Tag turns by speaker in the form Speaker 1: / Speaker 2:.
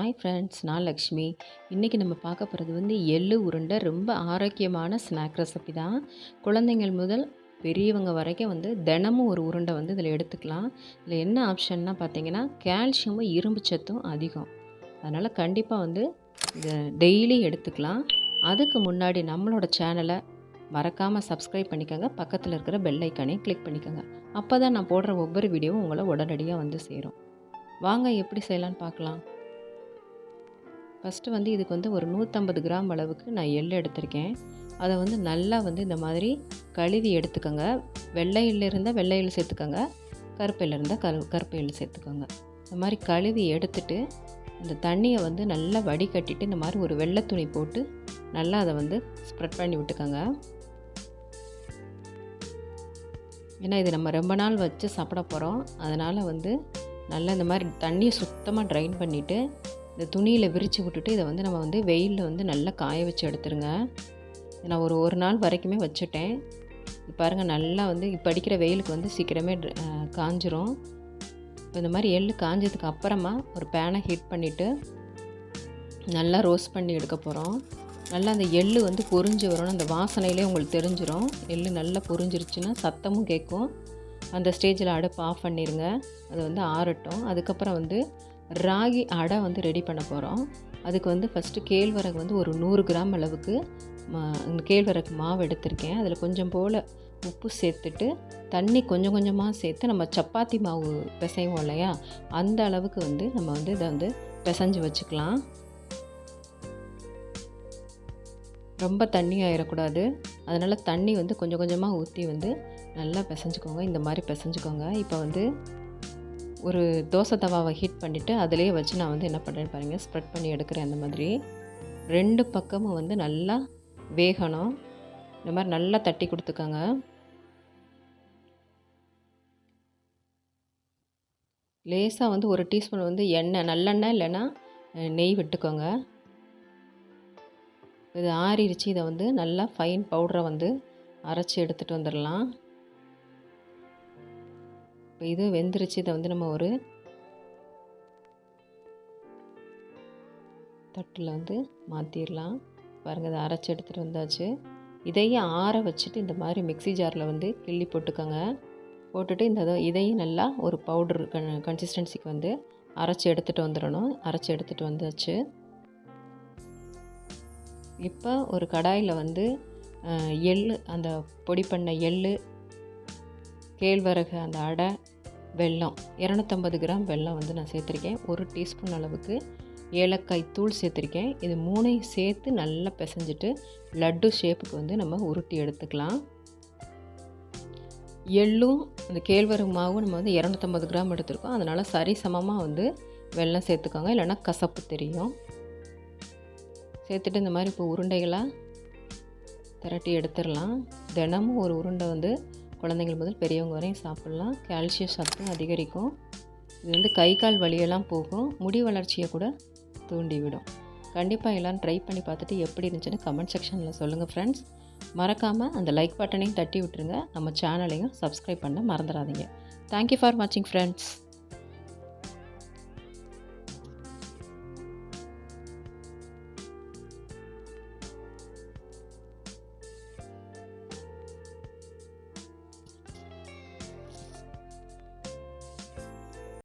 Speaker 1: Hi friends, நான் லக்ஷ்மி. இன்றைக்கி நம்ம பார்க்க போகிறது எள்ளு உருண்டை. ரொம்ப ஆரோக்கியமான ஸ்நாக் ரெசிபி தான். குழந்தைங்கள் முதல் பெரியவங்க வரைக்கும் தினமும் ஒரு உருண்டை இதில் எடுத்துக்கலாம். இதில் என்ன ஆப்ஷன்னா பார்த்தீங்கன்னா, கால்சியமும் இரும்பு சத்தும் அதிகம். அதனால் கண்டிப்பாக இதை டெய்லி எடுத்துக்கலாம். அதுக்கு முன்னாடி நம்மளோட சேனலை மறக்காமல் சப்ஸ்கிரைப் பண்ணிக்கோங்க. பக்கத்தில் இருக்கிற பெல் ஐக்கானையும் கிளிக் பண்ணிக்கோங்க. அப்போ தான் நான் போடுற ஒவ்வொரு வீடியோவும் உங்களை உடனடியாக சேரும். வாங்க எப்படி செய்யலான்னு பார்க்கலாம். ஃபஸ்ட்டு இதுக்கு ஒரு 150 கிராம் அளவுக்கு நான் எள்ளு எடுத்திருக்கேன். அதை நல்லா இந்த மாதிரி கழுவி எடுத்துக்கோங்க. வெள்ளை எள்ளு இருந்தால் வெள்ளை எள்ளு சேர்த்துக்கோங்க, கருப்பு எள்ளு இருந்தால் கருப்பு எள்ளு சேர்த்துக்கோங்க. இந்த மாதிரி கழுவி எடுத்துட்டு அந்த தண்ணியை நல்லா வடிகட்டிட்டு இந்த மாதிரி ஒரு வெள்ளை துணி போட்டு நல்லா அதை ஸ்ப்ரெட் பண்ணி விட்டுக்கோங்க. ஏன்னா இது நம்ம ரொம்ப நாள் வச்சு சாப்பிட போகிறோம். அதனால் நல்லா இந்த மாதிரி தண்ணியை சுத்தமாக ட்ரைன் பண்ணிவிட்டு இந்த துணியில் விரித்து விட்டுட்டு இதை நம்ம வெயிலில் நல்லா காய வச்சு எடுத்துருங்க. நான் ஒரு நாள் வரைக்குமே வச்சுட்டேன். பாருங்கள், நல்லா இப்போ அடிக்கிற வெயிலுக்கு சீக்கிரமே காஞ்சிரும். இப்போ இந்த மாதிரி எள்ளு காஞ்சதுக்கு அப்புறமா ஒரு பேனை ஹீட் பண்ணிவிட்டு நல்லா ரோஸ்ட் பண்ணி எடுக்க போகிறோம். நல்லா அந்த எள்ளு பொரிஞ்சு வரணும். அந்த வாசனையிலே உங்களுக்கு தெரிஞ்சிடும். எள்ளு நல்லா பொரிஞ்சிருச்சுன்னா சத்தமும் கேட்கும். அந்த ஸ்டேஜில் அடுப்பு ஆஃப் பண்ணிடுங்க. அது ஆறட்டும். அதுக்கப்புறம் ராகி அடை ரெடி பண்ண போகிறோம். அதுக்கு ஃபஸ்ட்டு கேழ்வரகு ஒரு 100 கிராம் அளவுக்கு கேழ்வரகு மாவு எடுத்திருக்கேன். அதில் கொஞ்சம் போல் உப்பு சேர்த்துட்டு தண்ணி கொஞ்சம் கொஞ்சமாக சேர்த்து நம்ம சப்பாத்தி மாவு பிசைவோம் இல்லையா, அந்த அளவுக்கு நம்ம இதை பிசைஞ்சு வச்சுக்கலாம். ரொம்ப தண்ணி ஆயிடக்கூடாது. அதனால் தண்ணி கொஞ்சம் கொஞ்சமாக ஊற்றி நல்லா பிசைஞ்சுக்கோங்க. இந்த மாதிரி பிசைஞ்சுக்கோங்க. இப்போ ஒரு தோசை தவாவை ஹீட் பண்ணிவிட்டு அதிலே வச்சு நான் என்ன பண்ணுறேன்னு பாருங்கள், ஸ்ப்ரெட் பண்ணி எடுக்கிறேன். அந்த மாதிரி 2 பக்கமும் நல்லா வேகணும். இந்த மாதிரி நல்லா தட்டி கொடுத்துக்கோங்க. லேசாக 1 டீஸ்பூன் எண்ணெய், நல்லெண்ணெய் இல்லைன்னா நெய் விட்டுக்கோங்க. இது ஆறிடுச்சு. இதை நல்லா ஃபைன் பவுடரை அரைச்சி எடுத்துகிட்டு வந்துடலாம். இப்போ இது வெந்துருச்சு. இதை நம்ம ஒரு தட்டில் மாற்றிடலாம். பாருங்கள், இதை அரைச்சி எடுத்துகிட்டு வந்தாச்சு. இதையும் ஆற வச்சுட்டு இந்த மாதிரி மிக்ஸி ஜாரில் கிள்ளி போட்டுக்கோங்க. போட்டுட்டு இதையும் நல்லா ஒரு பவுடர் கன்சிஸ்டன்சிக்கு அரைச்சி எடுத்துகிட்டு வந்துடணும். அரைச்சி எடுத்துகிட்டு வந்தாச்சு. இப்போ ஒரு கடாயில் எள்ளு, அந்த பொடி பண்ண எள்ளு, கேழ்வரகு, அந்த அடை, வெல்லம் 250 கிராம் வெல்லம் நான் சேர்த்துருக்கேன். 1 டீஸ்பூன் அளவுக்கு ஏலக்காய் தூள் சேர்த்துருக்கேன். இது 3ஐயும் சேர்த்து நல்லா பிசைஞ்சிட்டு லட்டு ஷேப்புக்கு நம்ம உருட்டி எடுத்துக்கலாம். எள்ளும் அந்த கேழ்வரகு மாவும் நம்ம 250 கிராம் எடுத்துருக்கோம். அதனால் சரி சமமாக வெல்லம் சேர்த்துக்கோங்க, இல்லைன்னா கசப்பு தெரியும். சேர்த்துட்டு இந்த மாதிரி இப்போ உருண்டைகளாக திரட்டி எடுத்துடலாம். தினமும் ஒரு உருண்டை குழந்தைங்கள் முதல் பெரியவங்க வரையும் சாப்பிட்லாம். கால்சியம் சத்தும் அதிகரிக்கும். இது கை கால் வலியெல்லாம் போகும். முடி வளர்ச்சியை கூட தூண்டிவிடும். கண்டிப்பாக எல்லோரும் ட்ரை பண்ணி பார்த்துட்டு எப்படி இருந்துச்சுன்னு கமெண்ட் செக்ஷனில் சொல்லுங்கள் ஃப்ரெண்ட்ஸ். மறக்காமல் அந்த லைக் பட்டனையும் தட்டி விட்டுருங்க. நம்ம சேனலையும் சப்ஸ்கிரைப் பண்ண மறந்துடாதீங்க. தேங்க்யூ ஃபார் வாட்சிங் ஃப்ரெண்ட்ஸ்.